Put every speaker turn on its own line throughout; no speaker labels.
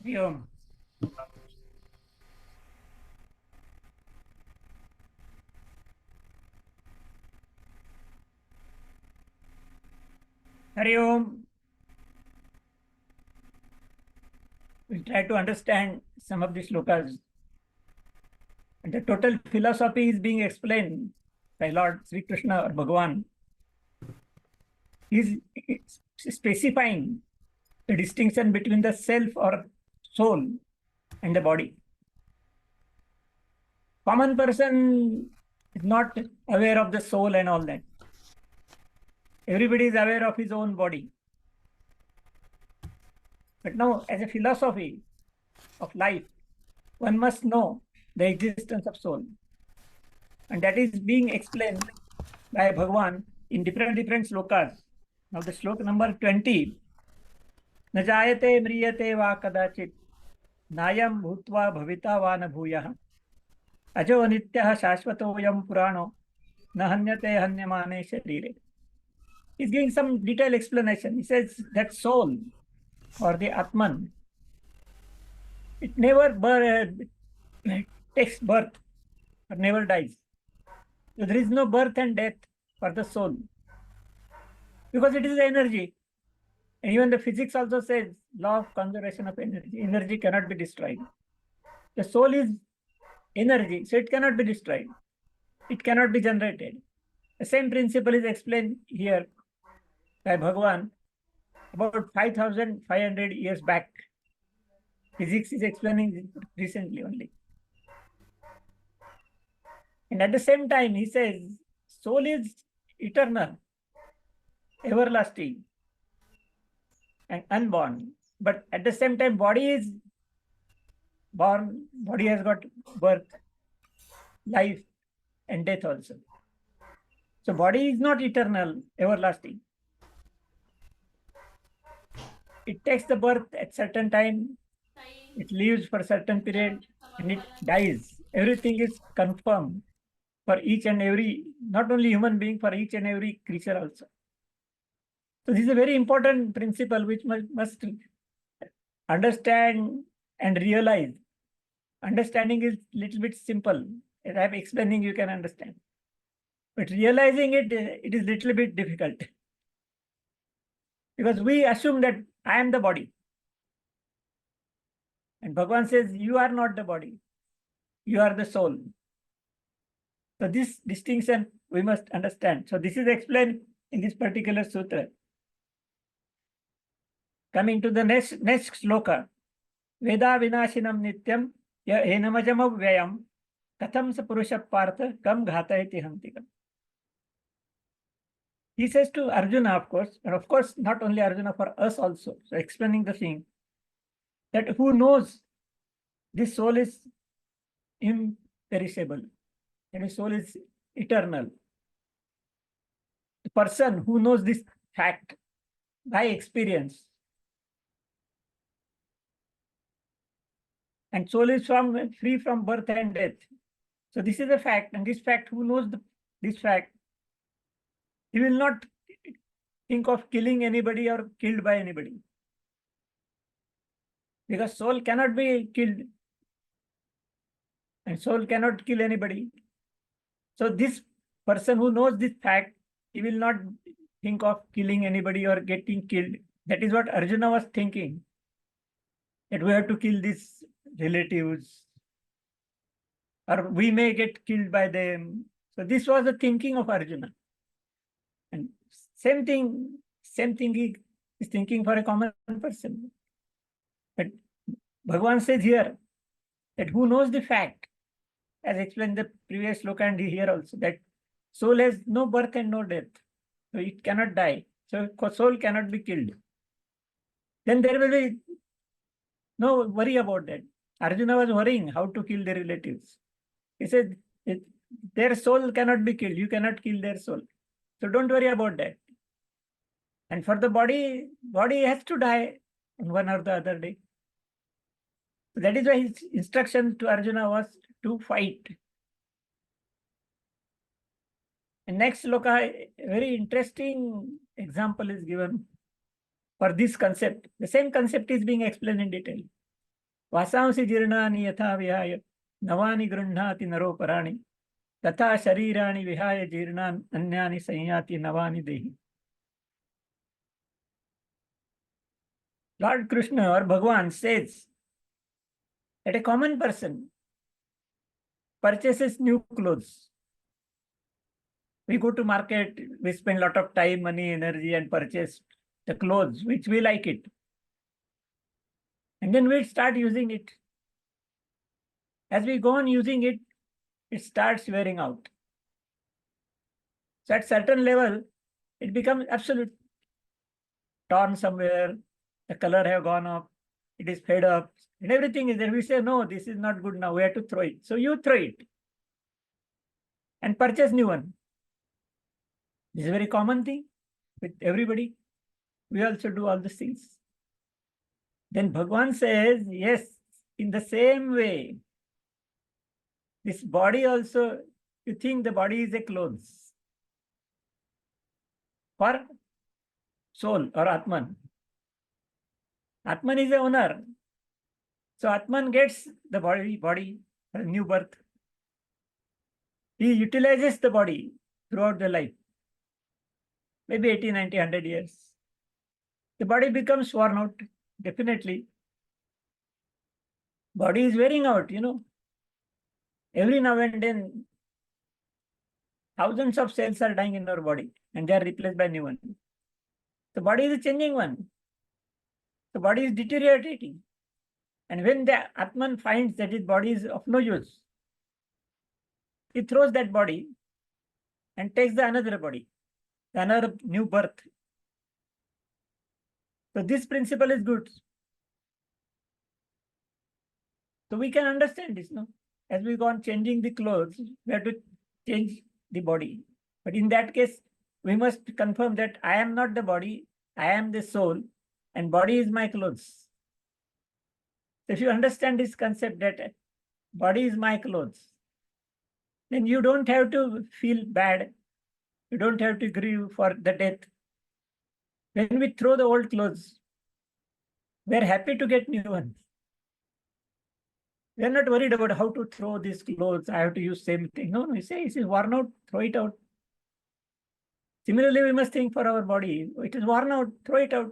Hari Om. Hari Om. We'll try to understand some of these slokas. And the total philosophy is being explained by Lord Sri Krishna or Bhagavan. He's specifying the distinction between the self or soul and the body. Common person is not aware of the soul and all that. Everybody is aware of his own body. But now, as a philosophy of life, one must know the existence of soul. And that is being explained by Bhagavan in different slokas. Now the slok number 20. न जायते म्रियते वा कदाचित् नायं भूत्वा भविता वा न भूयः अजो नित्यः शाश्वतोऽयं पुराणो न हन्यते हन्यमाने शरीरे. He's giving some detailed explanation. He says that soul or the Atman, it never takes birth or never dies. So there is no birth and death for the soul because it is energy. And even the physics also says law of conservation of energy. Energy cannot be destroyed. The soul is energy, so it cannot be destroyed. It cannot be generated. The same principle is explained here by Bhagavan about 5,500 years back. Physics is explaining recently only. And at the same time, he says soul is eternal, everlasting, and unborn. But at the same time, body is born, body has got birth, life, and death also. So body is not eternal, everlasting. It takes the birth at certain time, it lives for a certain period, and it dies. Everything is confirmed for each and every, not only human being, for each and every creature also. So this is a very important principle which must understand and realize. Understanding is a little bit simple. As I'm explaining, you can understand. But realizing it, it is a little bit difficult. Because we assume that I am the body. And Bhagavan says, you are not the body. You are the soul. So this distinction we must understand. So this is explained in this particular sutra. Coming to the next sloka. Veda vinashinam nityam ya enamajam vyayam katham sa purusha partha kam ghatayati hantikam. He says to Arjuna, of course, and of course, not only Arjuna, for us also. So explaining the thing that who knows this soul is imperishable and his soul is eternal. The person who knows this fact by experience and soul is free from birth and death. So this is a fact, and this fact, who knows this fact, he will not think of killing anybody or killed by anybody. Because soul cannot be killed. And soul cannot kill anybody. So this person who knows this fact, he will not think of killing anybody or getting killed. That is what Arjuna was thinking. That we have to kill these relatives. Or we may get killed by them. So this was the thinking of Arjuna. And same thing he is thinking for a common person. But Bhagavan says here that who knows the fact, as explained in the previous sloka and here also, that soul has no birth and no death. So it cannot die. So soul cannot be killed. Then there will be no worry about that. Arjuna was worrying how to kill their relatives. He said, their soul cannot be killed. You cannot kill their soul. So don't worry about that. And for the body has to die on one or the other day. So that is why his instruction to Arjuna was to fight. And next sloka, a very interesting example is given for this concept. The same concept is being explained in detail. वासांसि जीर्णानि यथा विहाय नवानि गृह्णाति नरोपराणि तथा शरीराणि विहाय जीर्णानि अन्यानि संयाति नवानि देहि. Lord Krishna or Bhagwan says that a common person purchases new clothes. We go to market, we spend a lot of time, money, energy, and purchase the clothes which we like it. And then we start using it. As we go on using it, it starts wearing out. So at certain level, it becomes absolute torn somewhere, the color have gone off, it is fade up, and everything is there. We say, no, this is not good now, we have to throw it. So you throw it and purchase new one. This is a very common thing with everybody. We also do all these things. Then Bhagwan says, yes, in the same way, this body also, you think the body is a clothes for soul or Atman. Atman is the owner. So Atman gets the body, a new birth. He utilizes the body throughout the life. Maybe 80, 90, 100 years. The body becomes worn out, definitely. Body is wearing out, Every now and then, thousands of cells are dying in our body and they are replaced by new one. The body is a changing one. The body is deteriorating. And when the Atman finds that his body is of no use, he throws that body and takes the another body, another new birth. So this principle is good. So we can understand this, no? As we go on changing the clothes, we have to change the body. But in that case, we must confirm that I am not the body, I am the soul, and body is my clothes. If you understand this concept that body is my clothes, then you don't have to feel bad. You don't have to grieve for the death. When we throw the old clothes, we're happy to get new ones. We're not worried about how to throw these clothes. I have to use same thing. No, we say it is worn out, throw it out. Similarly, we must think for our body. It is worn out, throw it out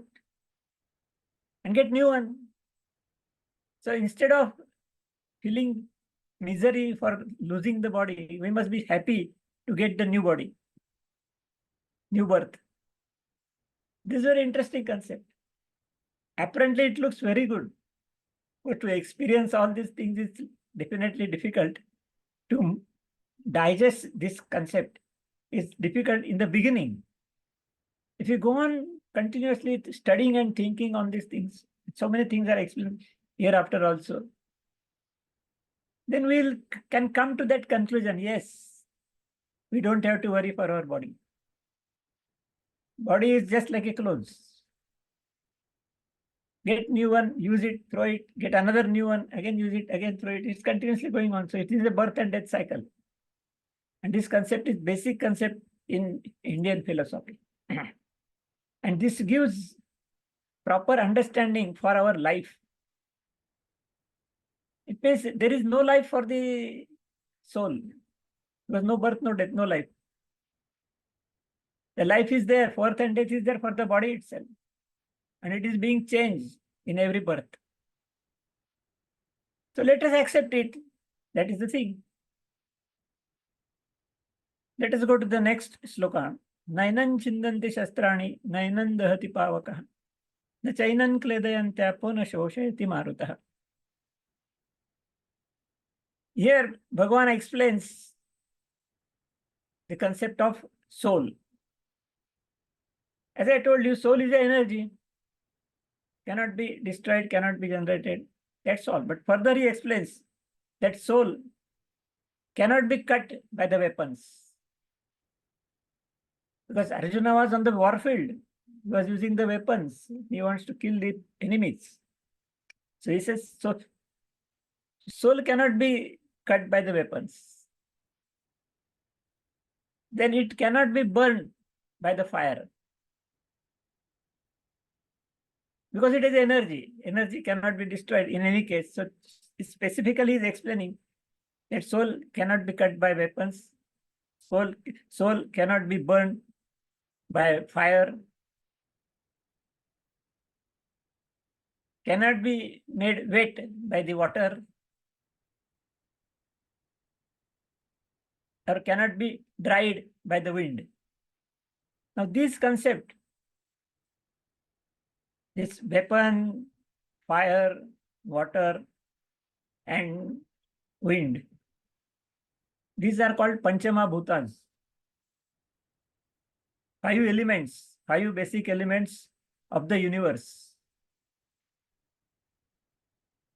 and get new one. So instead of feeling misery for losing the body, we must be happy to get the new body, new birth. This is a very interesting concept. Apparently, it looks very good, but to experience all these things is definitely difficult. To digest this concept is difficult in the beginning. If you go on continuously studying and thinking on these things, so many things are explained hereafter also, then we can come to that conclusion. Yes, we don't have to worry for our body. Body is just like a clothes. Get new one, use it, throw it, get another new one, again use it, again throw it. It's continuously going on. So it is a birth and death cycle. And this concept is basic concept in Indian philosophy. And this gives proper understanding for our life. It means there is no life for the soul. There was no birth, no death, no life. The life is there, birth and death is there for the body itself. And it is being changed in every birth. So let us accept it. That is the thing. Let us go to the next sloka. Nainan chindanti shastrani, nainan dahati pavakah. Na chainan kledayantyapo na shoshayati marutah. Here, Bhagavan explains the concept of soul. As I told you, soul is the energy. Cannot be destroyed, cannot be generated. That's all. But further he explains that soul cannot be cut by the weapons. Because Arjuna was on the war field. He was using the weapons. He wants to kill the enemies. So he says, so soul cannot be cut by the weapons. Then it cannot be burned by the fire. because it is energy. Energy cannot be destroyed in any case. So specifically is explaining that soul cannot be cut by weapons. Soul cannot be burned by fire, cannot be made wet by the water, or cannot be dried by the wind. Now this concept, this weapon, fire, water, and wind, these are called Panchama Bhutas. 5 elements, 5 basic elements of the universe.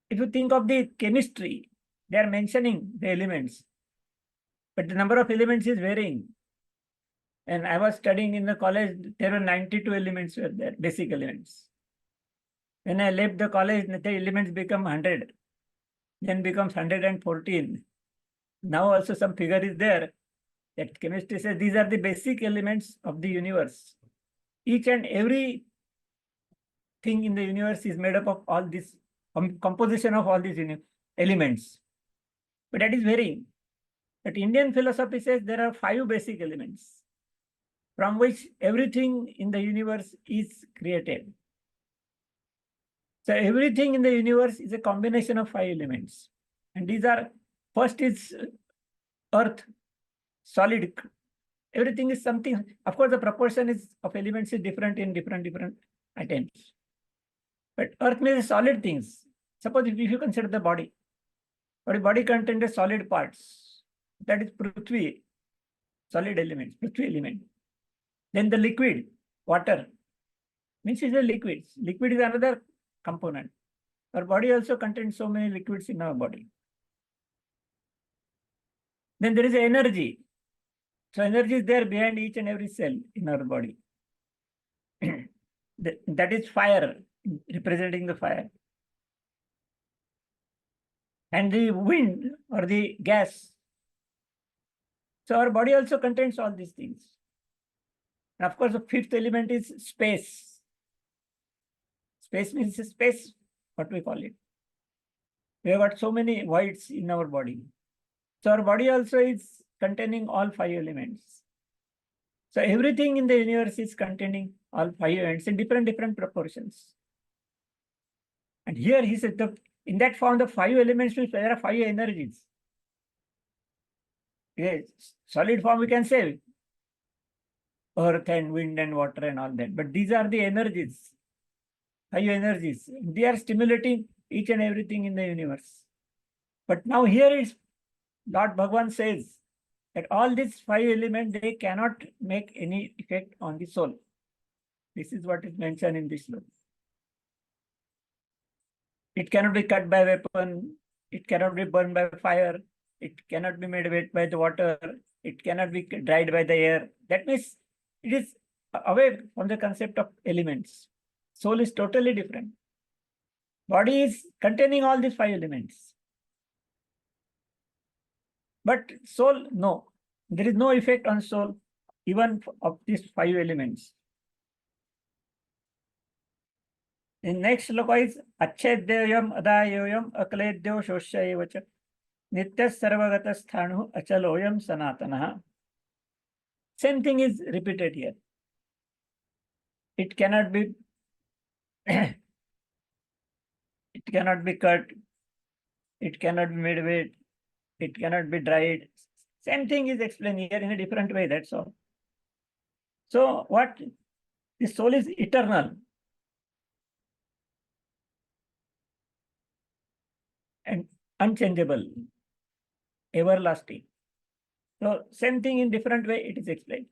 If you think of the chemistry, they are mentioning the elements, but the number of elements is varying. And I was studying in the college, there were 92 elements were there, basic elements. When I left the college, the elements become 100, then becomes 114. Now also some figure is there that chemistry says these are the basic elements of the universe. Each and every thing in the universe is made up of all this composition of all these elements. But that is varying. But Indian philosophy says there are 5 basic elements from which everything in the universe is created. So everything in the universe is a combination of 5 elements. And these are, first is earth, solid. Everything is something. Of course, the proportion is of elements is different in different items. But earth means solid things. Suppose if you consider the body, or body contains solid parts, that is Prithvi, solid elements, Prithvi element. Then the liquid, water, means is a liquid. Liquid is another component. Our body also contains so many liquids in our body. Then there is energy. So energy is there behind each and every cell in our body. That is fire, representing the fire. And the wind or the gas. So our body also contains all these things. And of course, the 5th element is space. Space means space, what we call it. We have got so many voids in our body. So our body also is containing all 5 elements. So everything in the universe is containing all 5 elements in different proportions. And here he said that in that form, the 5 elements means there are 5 energies. Yes, solid form we can say earth and wind and water and all that. But these are the energies, 5 energies. They are stimulating each and everything in the universe. But now here is Lord Bhagavan says that all these 5 elements, they cannot make any effect on the soul. This is what is mentioned in this law. It cannot be cut by weapon. It cannot be burned by fire. It cannot be made wet by the water. It cannot be dried by the air. That means it is away from the concept of elements. Soul is totally different. Body is containing all these 5 elements. But soul, no. There is no effect on soul, even of these 5 elements. The next sloka is Achedyoyam Adayoyam Akaledyo Shoshayevacha Nityas Sarvagatas Sthanu Achaloyam Sanatanaha. Same thing is repeated here. It cannot be it cannot be cut, it cannot be made wet, it cannot be dried. Same thing is explained here in a different way, that's all. So what? The soul is eternal. And unchangeable, everlasting. So same thing in different way it is explained.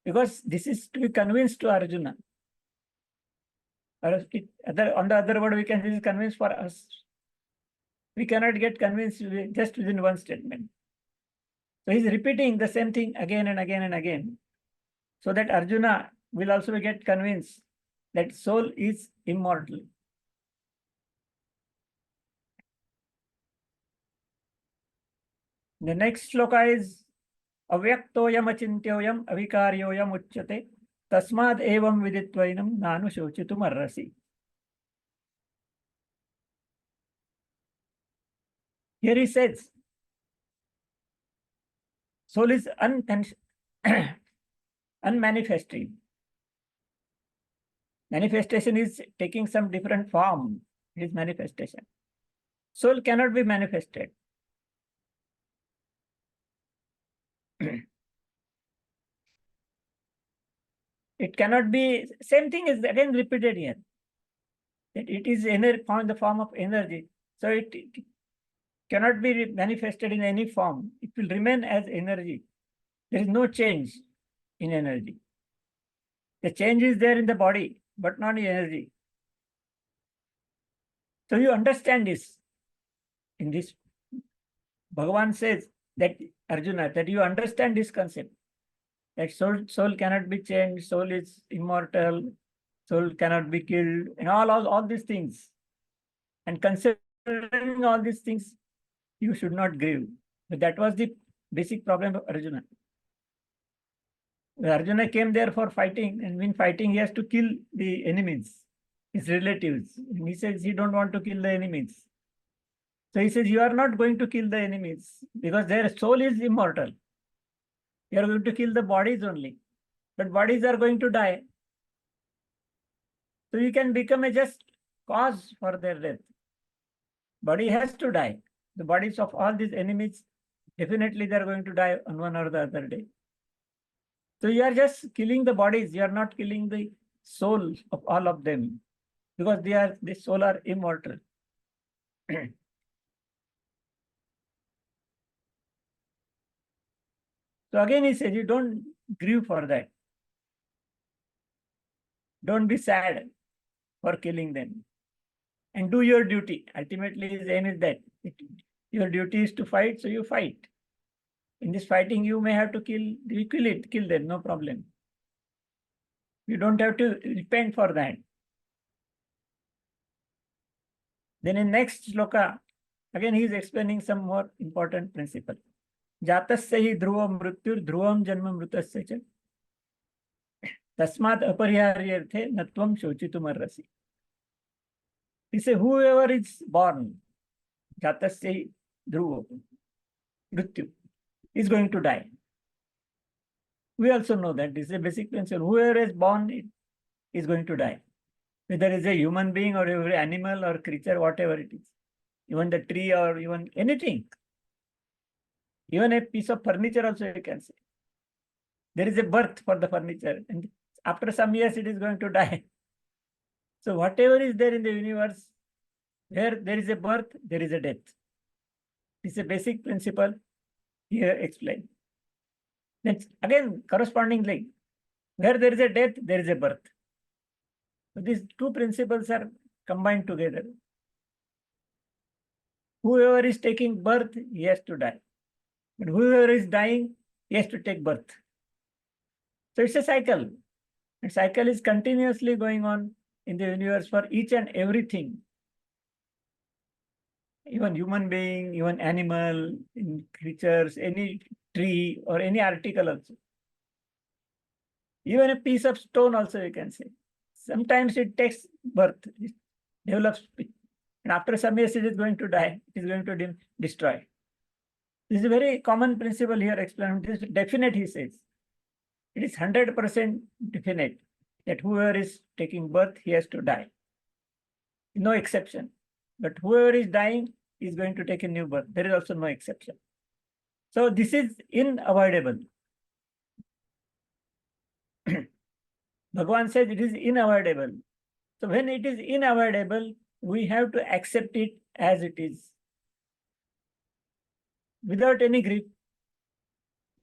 Because this is to be convinced to Arjuna. Or on the other word, we can say this is convinced for us. We cannot get convinced just within one statement. So he's repeating the same thing again and again and again, so that Arjuna will also get convinced that soul is immortal. The next sloka is Avyaktoyam achintyoyam avikaryoyam uchyate tasmad evam viditvainam nanu shochitum arrasi. So what? The soul is eternal. And unchangeable, everlasting. So same thing is different way it is explained. Because this soul is immortal. Here he says, soul is unmanifesting. Manifestation is taking some different form. It is manifestation. Soul cannot be manifested. It cannot be, same thing is again repeated here. That it is on the form of energy. So it cannot be manifested in any form. It will remain as energy. There is no change in energy. The change is there in the body, but not in energy. So you understand this. In this, Bhagavan says that Arjuna, that you understand this concept. That soul cannot be changed, soul is immortal, soul cannot be killed, and all these things. And considering all these things, you should not grieve. But that was the basic problem of Arjuna. Arjuna came there for fighting, and when fighting, he has to kill the enemies, his relatives. And he says he don't want to kill the enemies. So he says, you are not going to kill the enemies because their soul is immortal. You are going to kill the bodies only. But bodies are going to die. So you can become a just cause for their death. Body has to die. The bodies of all these enemies, definitely they are going to die on one or the other day. So you are just killing the bodies. You are not killing the souls of all of them because the soul are immortal. So again he says, you don't grieve for that. Don't be sad for killing them. And do your duty. Ultimately his aim is that. Your duty is to fight, so you fight. In this fighting, you may have to kill them, no problem. You don't have to repent for that. Then in next shloka, again he is explaining some more important principle. Jatasya hi dhruvam mrityur dhruvam janma mrutasya cha tasmat apariharyarthe natvam shochitum arrasi. He says, whoever is born, jatasya hi dhruvam mrityu, is going to die. We also know that this is a basic principle. Whoever is born is going to die. Whether it's a human being or every animal or creature, whatever it is. Even the tree or even anything. Even a piece of furniture also you can say. There is a birth for the furniture and after some years it is going to die. So whatever is there in the universe, where there is a birth, there is a death. This is a basic principle here explained. Then again, correspondingly, where there is a death, there is a birth. So these two principles are combined together. Whoever is taking birth, he has to die. But whoever is dying, he has to take birth. So it's a cycle. And cycle is continuously going on in the universe for each and everything. Even human being, even animal, creatures, any tree or any article also. Even a piece of stone also you can say. Sometimes it takes birth, it develops, and after some years it is going to die, it is going to destroy. This is a very common principle here explained. This is definite, he says. It is 100% definite that whoever is taking birth, he has to die. No exception. But whoever is dying is going to take a new birth. There is also no exception. So this is unavoidable. Bhagavan says it is unavoidable. So when it is unavoidable, we have to accept it as it is. Without any grief.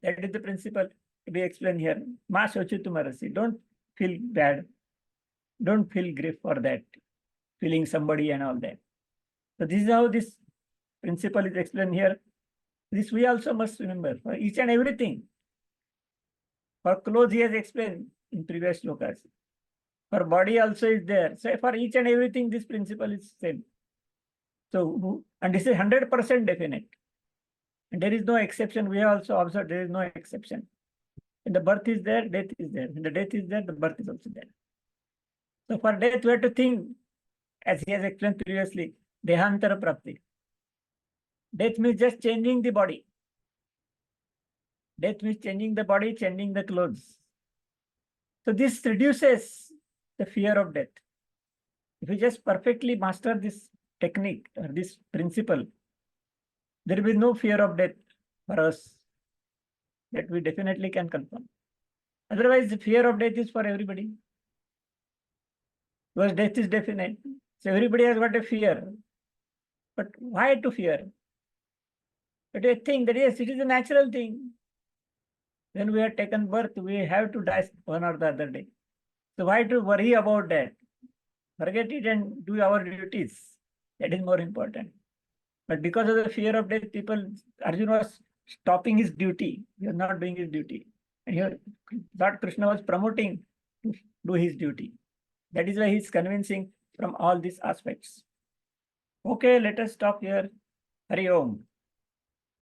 That is the principle to be explained here. Ma shochitum arasi. Don't feel bad. Don't feel grief for that. Feeling somebody and all that. So this is how this principle is explained here. This we also must remember for each and everything. For clothes he has explained in previous shlokas. For body also is there. So for each and everything this principle is same. So and this is 100% definite. And there is no exception. We have also observed there is no exception. When the birth is there, death is there. When the death is there, the birth is also there. So for death, we have to think, as he has explained previously, Dehantara Prapti. Death means just changing the body. Death means changing the body, changing the clothes. So this reduces the fear of death. If you just perfectly master this technique or this principle, there will be no fear of death for us. That we definitely can confirm. Otherwise, the fear of death is for everybody. Because death is definite. So everybody has got a fear. But why to fear? But I think that yes, it is a natural thing. When we are taken birth, we have to die one or the other day. So why to worry about that? Forget it and do our duties. That is more important. But because of the fear of death, Arjuna was stopping his duty. He was not doing his duty. And here, Lord Krishna was promoting to do his duty. That is why he's convincing from all these aspects. Okay, let us stop here. Hari Om.